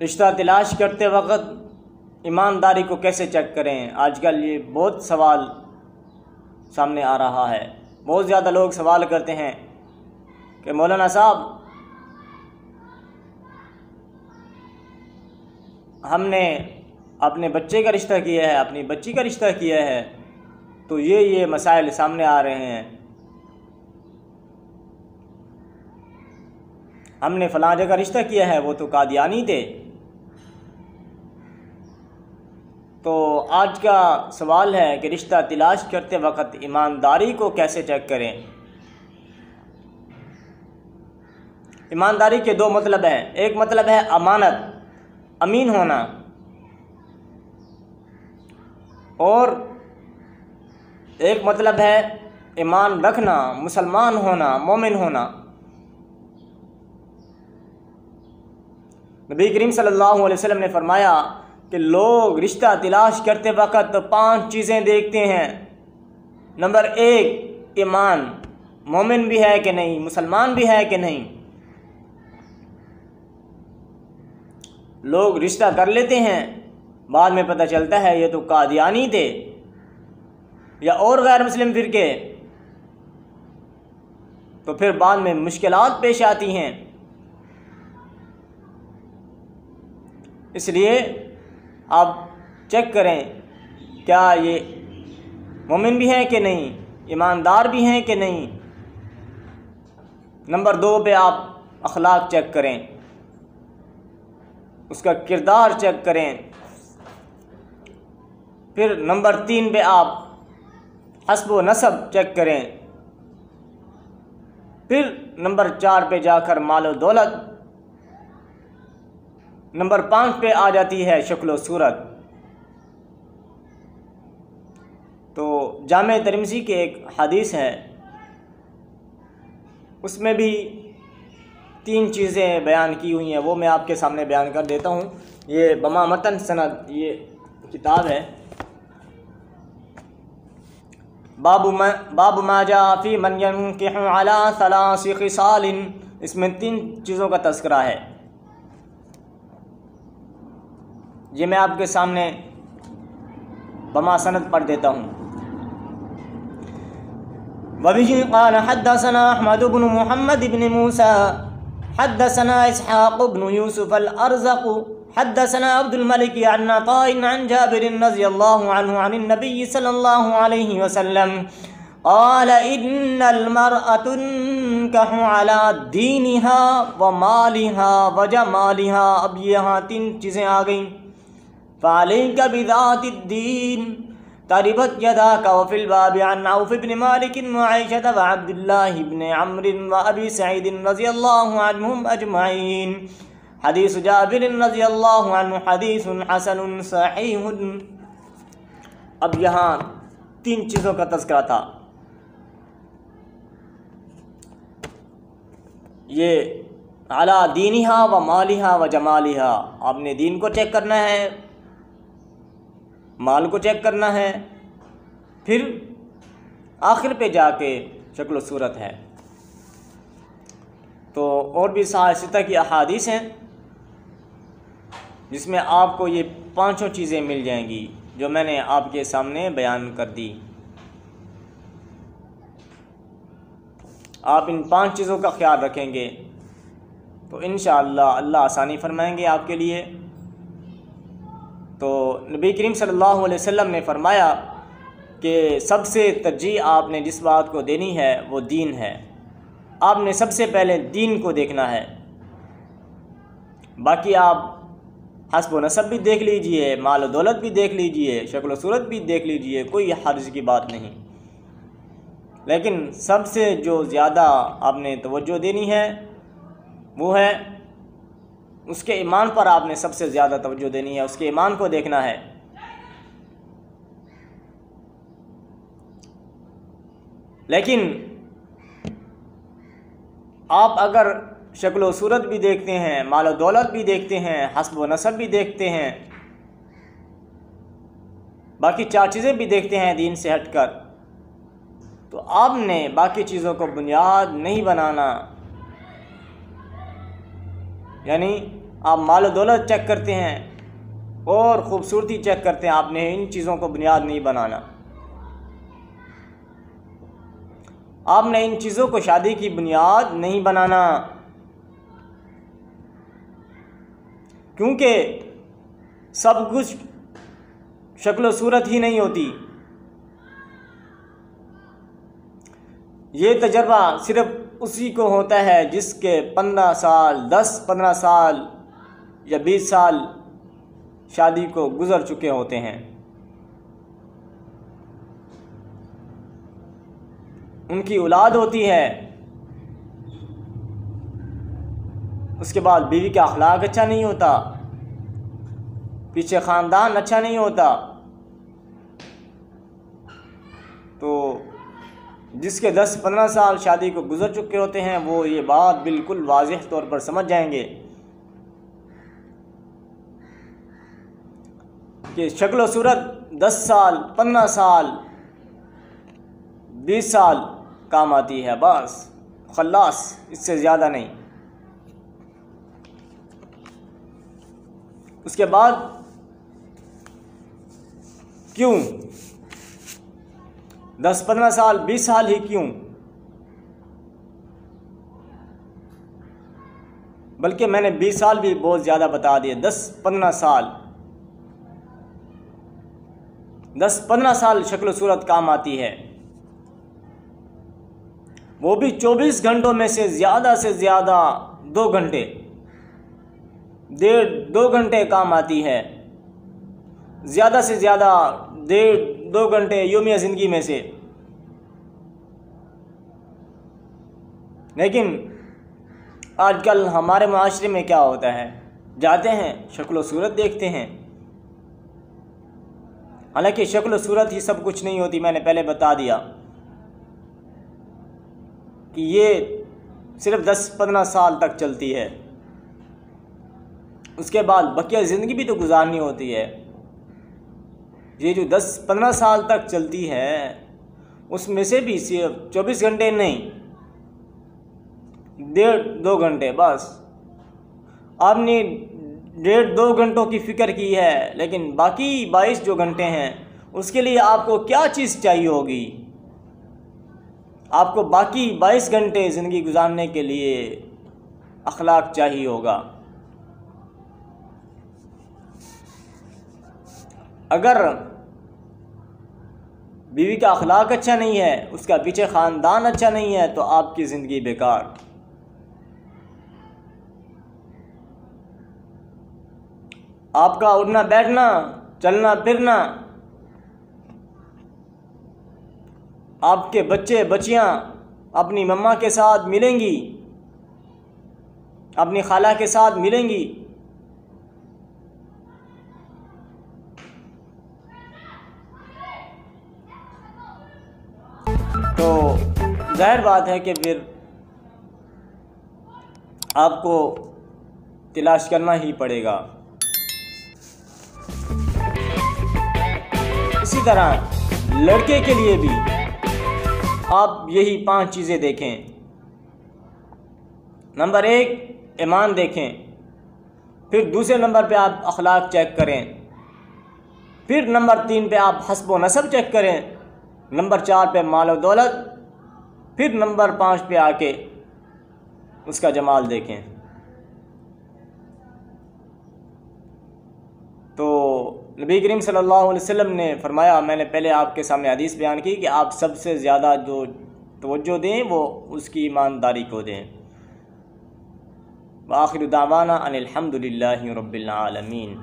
रिश्ता तलाश करते वक्त ईमानदारी को कैसे चेक करें। आजकल ये बहुत सवाल सामने आ रहा है। बहुत ज़्यादा लोग सवाल करते हैं कि मौलाना साहब, हमने अपने बच्चे का रिश्ता किया है, अपनी बच्ची का रिश्ता किया है, तो ये मसाइल सामने आ रहे हैं। हमने फलां जगह रिश्ता किया है, वो तो कादियानी थे। तो आज का सवाल है कि रिश्ता तलाश करते वक्त ईमानदारी को कैसे चेक करें। ईमानदारी के दो मतलब हैं। एक मतलब है अमानत, अमीन होना, और एक मतलब है ईमान रखना, मुसलमान होना, मोमिन होना। नबी करीम सल्लल्लाहु अलैहि वसल्लम ने फरमाया कि लोग रिश्ता तलाश करते वक्त 5 चीज़ें देखते हैं। नंबर 1, ईमान, मोमिन भी है कि नहीं, मुसलमान भी है कि नहीं। लोग रिश्ता कर लेते हैं, बाद में पता चलता है ये तो कादियानी थे या और गैर मुस्लिम फिरके, तो फिर बाद में मुश्किलात पेश आती हैं। इसलिए आप चेक करें क्या ये मोमिन भी हैं कि नहीं, ईमानदार भी हैं कि नहीं। नंबर 2 पे आप अखलाक चेक करें, उसका किरदार चेक करें। फिर नंबर 3 पे आप हस्ब व नसब चेक करें। फिर नंबर 4 पे जाकर माल व दौलत। नंबर 5 पे आ जाती है शक्ल व सूरत। तो जामे तिर्मिज़ी के एक हदीस है, उसमें भी 3 चीज़ें बयान की हुई हैं, वो मैं आपके सामने बयान कर देता हूँ। ये बमा मतन सनद ये किताब है। बाबु मा जा फी मन यनकिहु अला सलासी खिसालिन। इसमें 3 चीज़ों का तज़किरा है। ये मैं आपके सामने बमा सनद पढ़ देता हूँ। वबिही क़ाल हद्दसना अहमद इब्न मुहम्मद इब्न मूसा हद्दसना इसहाक़ इब्न यूसुफ़ अल-अरज़क़ हद्दसना अब्दुल मलिक अन अताइन अन जाबिर रज़ियल्लाहु अन्हु अन नबी सल्लल्लाहु अलैहि वसल्लम क़ाल इन्नल मरअतु तुनकहु अला दीनिहा व मालिहा व जमालिहा। अब यहाँ 3 चीज़ें आ गईं। फ़अलैका बिज़ातिद्दीन तरिबत यदाका व फिल बाबि अन औफ़ इब्न मालिक व आइशा व अब्दुल्लाह इब्न अम्र व अबी सईद रज़ियल्लाहु अन्हुम अजमईन। हदीस जाबिर रज़ियल्लाहु अन्हु हदीसुन हसनुन सहीहुन। अब यहाँ 3 चीज़ों का तज़किरा था। ये अला दीनिहा व मालिहा व जमालिहा, आपने दीन को चेक करना है, माल को चेक करना है, फिर आखिर पे जाके शक्ल सूरत है। तो और भी साहित्य की अहादीस हैं जिसमें आपको ये 5 चीज़ें मिल जाएंगी जो मैंने आपके सामने बयान कर दी। आप इन 5 चीज़ों का ख्याल रखेंगे तो इंशाअल्लाह अल्लाह आसानी फरमाएंगे आपके लिए। तो नबी करीम सल्लल्लाहु अलैहि वसल्लम ने फरमाया कि सबसे तरजीह आपने जिस बात को देनी है वो दीन है। आपने सबसे पहले दीन को देखना है। बाकी आप हस्ब व नसब भी देख लीजिए, माल व दौलत भी देख लीजिए, शक्ल व सूरत भी देख लीजिए, कोई हर्ज की बात नहीं। लेकिन सबसे जो ज़्यादा आपने तवज्जो देनी है वो है उसके ईमान पर। आपने सबसे ज़्यादा तवज्जो देनी है, उसके ईमान को देखना है। लेकिन आप अगर शक्ल व सूरत भी देखते हैं, माल व दौलत भी देखते हैं, हस्ब व नसब भी देखते हैं, बाकी 4 चीज़ें भी देखते हैं दीन से हटकर, तो आपने बाकी चीज़ों को बुनियाद नहीं बनाना। यानी आप माल और दौलत चेक करते हैं और ख़ूबसूरती चेक करते हैं। आपने इन चीज़ों को बुनियाद नहीं बनाना। आपने इन चीज़ों को शादी की बुनियाद नहीं बनाना, क्योंकि सब कुछ शक्ल सूरत ही नहीं होती। ये तजर्बा सिर्फ उसी को होता है जिसके 15 साल 10-15 साल या 20 साल शादी को गुज़र चुके होते हैं। उनकी औलाद होती है, उसके बाद बीवी का अखलाक अच्छा नहीं होता, पीछे ख़ानदान अच्छा नहीं होता। तो जिसके 10-15 साल शादी को गुज़र चुके होते हैं वो ये बात बिल्कुल वाज़ेह तौर पर समझ जाएंगे कि शक्ल सूरत 10 साल 15 साल 20 साल काम आती है, बस खल्लास, इससे ज़्यादा नहीं। उसके बाद क्यों 10-15 साल 20 साल ही क्यों, बल्कि मैंने 20 साल भी बहुत ज़्यादा बता दिए। 10-15 साल 10-15 साल शक्ल सूरत काम आती है, वो भी 24 घंटों में से ज़्यादा 2 घंटे 1.5-2 घंटे काम आती है, ज़्यादा से ज़्यादा 1.5-2 घंटे यौमिया ज़िंदगी में से। लेकिन आजकल हमारे माशरे में क्या होता है, जाते हैं शक्ल सूरत देखते हैं। हालांकि शक्ल सूरत ही सब कुछ नहीं होती, मैंने पहले बता दिया कि ये सिर्फ 10-15 साल तक चलती है। उसके बाद बकिया ज़िंदगी भी तो गुजारनी होती है। ये जो 10-15 साल तक चलती है उसमें से भी सिर्फ 24 घंटे नहीं, 1.5-2 घंटे बस आपने 1.5-2 घंटों की फ़िक्र की है, लेकिन बाकी 22 जो घंटे हैं उसके लिए आपको क्या चीज़ चाहिए होगी। आपको बाकी 22 घंटे ज़िंदगी गुजारने के लिए अखलाक चाहिए होगा। अगर बीवी का अखलाक अच्छा नहीं है, उसका पीछे ख़ानदान अच्छा नहीं है, तो आपकी ज़िंदगी बेकार। आपका उठना बैठना चलना फिरना, आपके बच्चे बच्चियां अपनी मम्मा के साथ मिलेंगी, अपनी खाला के साथ मिलेंगी, तो जाहिर बात है कि फिर आपको तलाश करना ही पड़ेगा। इसी तरह लड़के के लिए भी आप यही 5 चीज़ें देखें। नंबर 1 ईमान देखें, फिर दूसरे नंबर पे आप अखलाक चेक करें, फिर नंबर 3 पे आप हस्ब व नसब चेक करें, नंबर 4 पे माल और दौलत, फिर नंबर 5 पे आके उसका जमाल देखें। तो नबी करीम सल्लल्लाहु अलैहि वसल्लम ने फरमाया, मैंने पहले आपके सामने हदीस बयान की कि आप सबसे ज़्यादा जो तवज्जो दें वो उसकी ईमानदारी को दें। व आखिर दावाना अनिल हम्दुलिल्लाहि रब्बिल आलमीन।